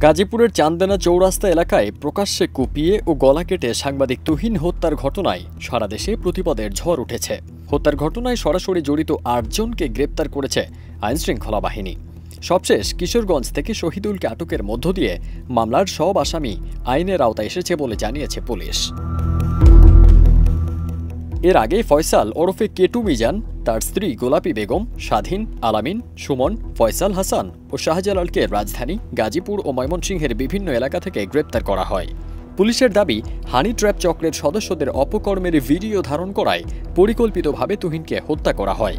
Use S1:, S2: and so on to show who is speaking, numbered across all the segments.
S1: গাজীপুরের চান্দেনা চৌরাস্তা এলাকায় প্রকাশ্যে কুপিয়ে ও গলা কেটে সাংবাদিক তুহিন হত্যার ঘটনায় সারা দেশে প্রতিবাদের ঝড় উঠেছে। হত্যার ঘটনায় সরাসরি জড়িত ৮ জনকে গ্রেপ্তার করেছে আইনশৃঙ্খলা বাহিনী। সবশেষ কিশোরগঞ্জ থেকে শহীদুলকে আটকের মধ্য দিয়ে মামলার সব আসামি আইনের আওতায় এসেছে বলে জানিয়েছে পুলিশ। এর আগে ফয়সাল ওরফে কেটু মিজান, তার স্ত্রী গোলাপী বেগম, স্বাধীন, আলামিন, সুমন, ফয়সাল হাসান ও শাহজালালকে রাজধানী, গাজীপুর ও ময়মনসিংহের বিভিন্ন এলাকা থেকে গ্রেপ্তার করা হয়। পুলিশের দাবি, হানি ট্র্যাপ চক্রের সদস্যদের অপকর্মের ভিডিও ধারণ করায় পরিকল্পিতভাবে তুহিনকে হত্যা করা হয়।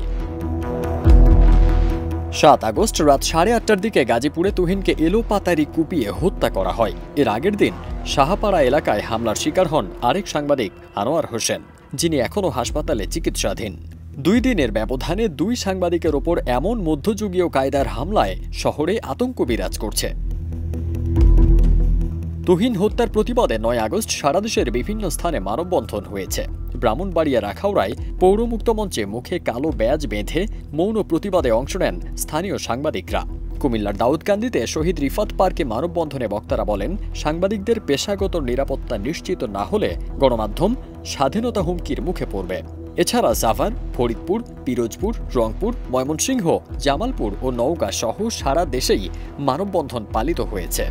S1: ৭ আগস্ট রাত ৮:৩০টার দিকে গাজীপুরে তুহিনকে এলোপাতাড়ি কুপিয়ে হত্যা করা হয়। এর আগের দিন শাহপাড়া এলাকায় হামলার শিকার হন আরেক সাংবাদিক আনোয়ার হোসেন, যিনি এখনও হাসপাতালে চিকিৎসাধীন। ২ দিনের ব্যবধানে ২ সাংবাদিকের ওপর এমন মধ্যযুগীয় কায়দার হামলায় শহরে আতঙ্ক বিরাজ করছে। তুহিন হত্যার প্রতিবাদে ৯ আগস্ট সারা দেশের বিভিন্ন স্থানে মানববন্ধন হয়েছে। ব্রাহ্মণবাড়িয়ার আখাউড়ায় পৌর মুক্ত মঞ্চে মুখে কালো ব্যাজ বেঁধে মৌন প্রতিবাদে অংশ নেন স্থানীয় সাংবাদিকরা। কুমিল্লার দাউদকান্দিতে শহীদ রিফাত পার্কে মানববন্ধনে বক্তারা বলেন, সাংবাদিকদের পেশাগত নিরাপত্তা নিশ্চিত না হলে গণমাধ্যম স্বাধীনতা হুমকির মুখে পড়বে। এছাড়া সাভার, ফরিদপুর, পিরোজপুর, রংপুর, ময়মনসিংহ, জামালপুর ও নওগাঁ সহ সারা দেশেই মানববন্ধন পালিত হয়েছে।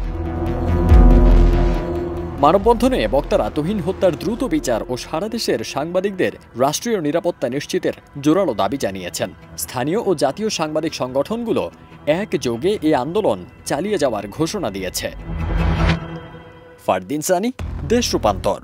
S1: মানববন্ধনে বক্তারা তুহিন হত্যার দ্রুত বিচার ও সারা দেশের সাংবাদিকদের রাষ্ট্রীয় নিরাপত্তা নিশ্চিতের জোরালো দাবি জানিয়েছেন। স্থানীয় ও জাতীয় সাংবাদিক সংগঠনগুলো একযোগে এই আন্দোলন চালিয়ে যাওয়ার ঘোষণা দিয়েছে। ফারদিন সানি, দেশ রূপান্তর।